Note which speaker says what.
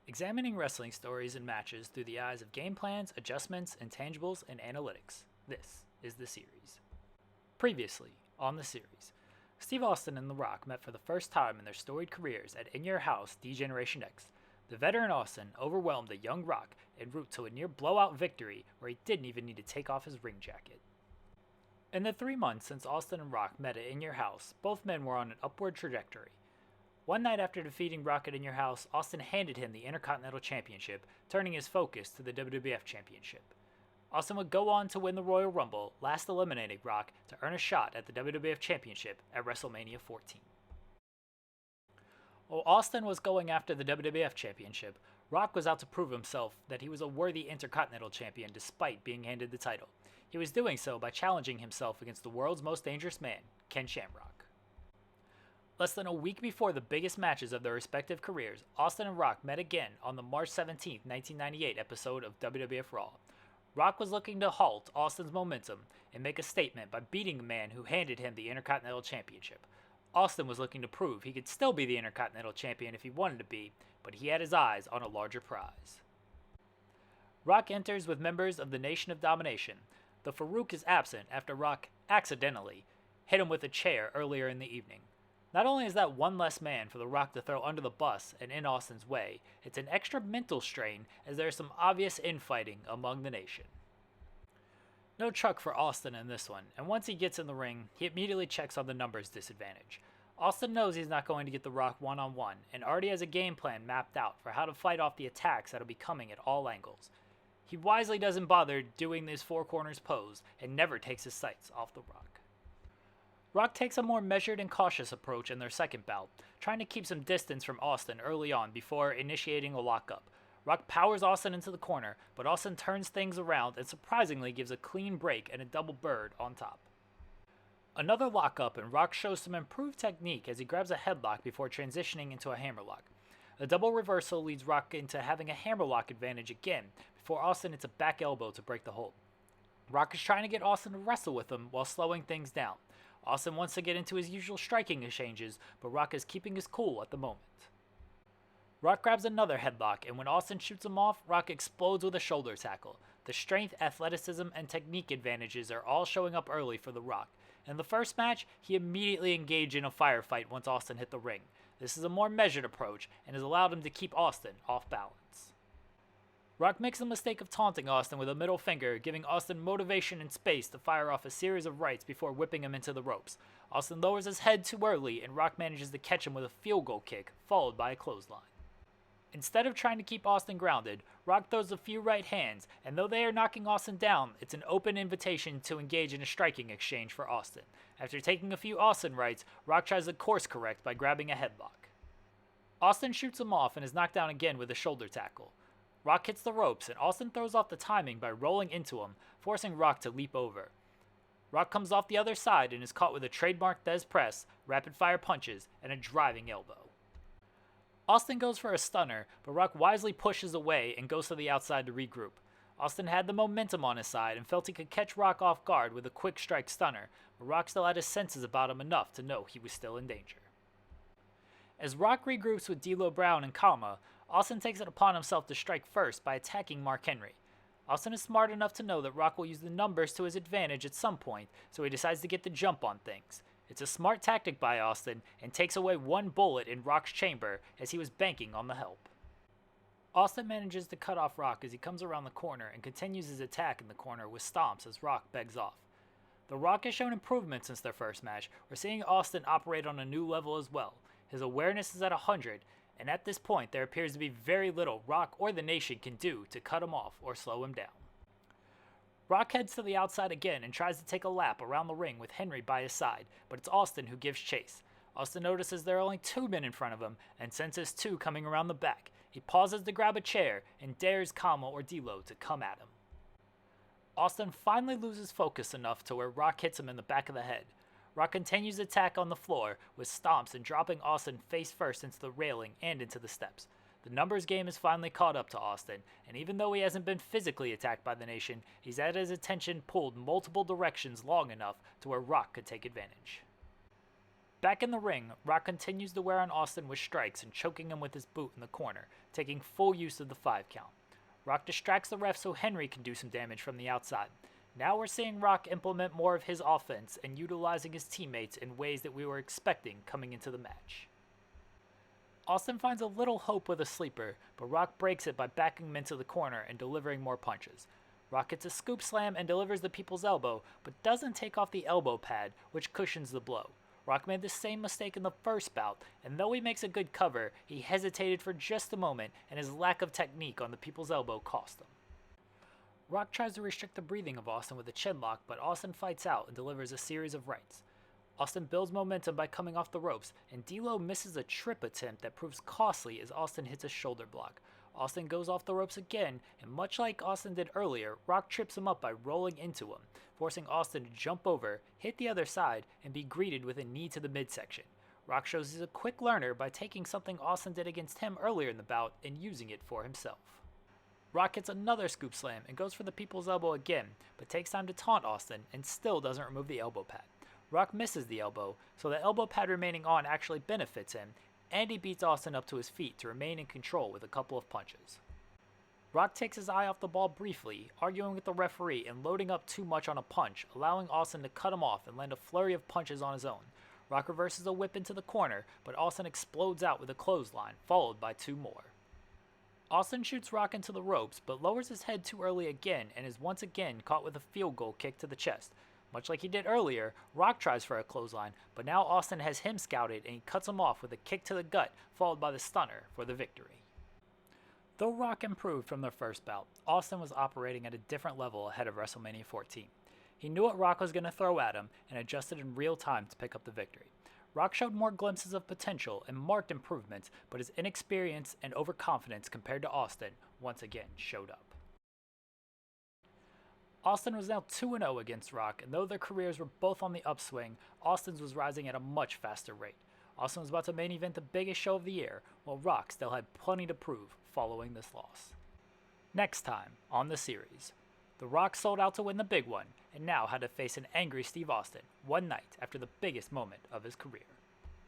Speaker 1: Examining wrestling stories and matches through the eyes of game plans, adjustments, intangibles, and analytics. This is the series. Previously on the series, Steve Austin and The Rock met for the first time in their storied careers at In Your House D-Generation X. The veteran Austin overwhelmed the young Rock en route to a near blowout victory where he didn't even need to take off his ring jacket. In the 3 months since Austin and Rock met at In Your House, both men were on an upward trajectory. One night after defeating Rock at In Your House, Austin handed him the Intercontinental Championship, turning his focus to the WWF Championship. Austin would go on to win the Royal Rumble, last eliminating Rock to earn a shot at the WWF Championship at WrestleMania 14. While Austin was going after the WWF Championship, Rock was out to prove himself that he was a worthy Intercontinental Champion despite being handed the title. He was doing so by challenging himself against the world's most dangerous man, Ken Shamrock. Less than a week before the biggest matches of their respective careers, Austin and Rock met again on the March 17, 1998 episode of WWF Raw. Rock was looking to halt Austin's momentum and make a statement by beating a man who handed him the Intercontinental Championship. Austin was looking to prove he could still be the Intercontinental Champion if he wanted to be, but he had his eyes on a larger prize. Rock enters with members of the Nation of Domination. The Farouk is absent after Rock accidentally hit him with a chair earlier in the evening. Not only is that one less man for The Rock to throw under the bus and in Austin's way, it's an extra mental strain as there is some obvious infighting among the nation. No truck for Austin in this one, and once he gets in the ring, he immediately checks on the numbers disadvantage. Austin knows he's not going to get The Rock one-on-one, and already has a game plan mapped out for how to fight off the attacks that'll be coming at all angles. He wisely doesn't bother doing this four corners pose, and never takes his sights off The Rock. Rock takes a more measured and cautious approach in their second bout, trying to keep some distance from Austin early on before initiating a lockup. Rock powers Austin into the corner, but Austin turns things around and surprisingly gives a clean break and a double bird on top. Another lockup, and Rock shows some improved technique as he grabs a headlock before transitioning into a hammerlock. A double reversal leads Rock into having a hammerlock advantage again before Austin hits a back elbow to break the hold. Rock is trying to get Austin to wrestle with him while slowing things down. Austin wants to get into his usual striking exchanges, but Rock is keeping his cool at the moment. Rock grabs another headlock, and when Austin shoots him off, Rock explodes with a shoulder tackle. The strength, athleticism, and technique advantages are all showing up early for The Rock. In the first match, he immediately engaged in a firefight once Austin hit the ring. This is a more measured approach, and has allowed him to keep Austin off balance. Rock makes the mistake of taunting Austin with a middle finger, giving Austin motivation and space to fire off a series of rights before whipping him into the ropes. Austin lowers his head too early, and Rock manages to catch him with a field goal kick, followed by a clothesline. Instead of trying to keep Austin grounded, Rock throws a few right hands, and though they are knocking Austin down, it's an open invitation to engage in a striking exchange for Austin. After taking a few Austin rights, Rock tries to course correct by grabbing a headlock. Austin shoots him off and is knocked down again with a shoulder tackle. Rock hits the ropes, and Austin throws off the timing by rolling into him, forcing Rock to leap over. Rock comes off the other side and is caught with a trademark Thez press, rapid-fire punches, and a driving elbow. Austin goes for a stunner, but Rock wisely pushes away and goes to the outside to regroup. Austin had the momentum on his side and felt he could catch Rock off guard with a quick strike stunner, but Rock still had his senses about him enough to know he was still in danger. As Rock regroups with D'Lo Brown and Kama, Austin takes it upon himself to strike first by attacking Mark Henry. Austin is smart enough to know that Rock will use the numbers to his advantage at some point, so he decides to get the jump on things. It's a smart tactic by Austin, and takes away one bullet in Rock's chamber as he was banking on the help. Austin manages to cut off Rock as he comes around the corner and continues his attack in the corner with stomps as Rock begs off. The Rock has shown improvement since their first match. We're seeing Austin operate on a new level as well. His awareness is at 100, and at this point there appears to be very little Rock or the Nation can do to cut him off or slow him down. Rock heads to the outside again and tries to take a lap around the ring with Henry by his side, but it's Austin who gives chase. Austin notices there are only 2 men in front of him and senses 2 coming around the back. He pauses to grab a chair and dares Kama or D'Lo to come at him. Austin finally loses focus enough to where Rock hits him in the back of the head. Rock continues attack on the floor with stomps and dropping Austin face first into the railing and into the steps. The numbers game is finally caught up to Austin, and even though he hasn't been physically attacked by the Nation, he's had his attention pulled multiple directions long enough to where Rock could take advantage. Back in the ring, Rock continues to wear on Austin with strikes and choking him with his boot in the corner, taking full use of the 5 count. Rock distracts the ref so Henry can do some damage from the outside. Now we're seeing Rock implement more of his offense and utilizing his teammates in ways that we were expecting coming into the match. Austin finds a little hope with a sleeper, but Rock breaks it by backing him into the corner and delivering more punches. Rock hits a scoop slam and delivers the people's elbow, but doesn't take off the elbow pad, which cushions the blow. Rock made the same mistake in the first bout, and though he makes a good cover, he hesitated for just a moment, and his lack of technique on the people's elbow cost him. Rock tries to restrict the breathing of Austin with a chin lock, but Austin fights out and delivers a series of rights. Austin builds momentum by coming off the ropes, and D'Lo misses a trip attempt that proves costly as Austin hits a shoulder block. Austin goes off the ropes again, and much like Austin did earlier, Rock trips him up by rolling into him, forcing Austin to jump over, hit the other side, and be greeted with a knee to the midsection. Rock shows he's a quick learner by taking something Austin did against him earlier in the bout and using it for himself. Rock hits another scoop slam and goes for the people's elbow again, but takes time to taunt Austin and still doesn't remove the elbow pad. Rock misses the elbow, so the elbow pad remaining on actually benefits him, and he beats Austin up to his feet to remain in control with a couple of punches. Rock takes his eye off the ball briefly, arguing with the referee and loading up too much on a punch, allowing Austin to cut him off and land a flurry of punches on his own. Rock reverses a whip into the corner, but Austin explodes out with a clothesline, followed by 2 more. Austin shoots Rock into the ropes, but lowers his head too early again and is once again caught with a field goal kick to the chest. Much like he did earlier, Rock tries for a clothesline, but now Austin has him scouted and he cuts him off with a kick to the gut, followed by the stunner for the victory. Though Rock improved from their first bout, Austin was operating at a different level ahead of WrestleMania 14. He knew what Rock was going to throw at him and adjusted in real time to pick up the victory. Rock showed more glimpses of potential and marked improvements, but his inexperience and overconfidence compared to Austin once again showed up. Austin was now 2-0 against Rock, and though their careers were both on the upswing, Austin's was rising at a much faster rate. Austin was about to main event the biggest show of the year, while Rock still had plenty to prove following this loss. Next time on the series, The Rock sold out to win the big one, and now had to face an angry Steve Austin one night after the biggest moment of his career.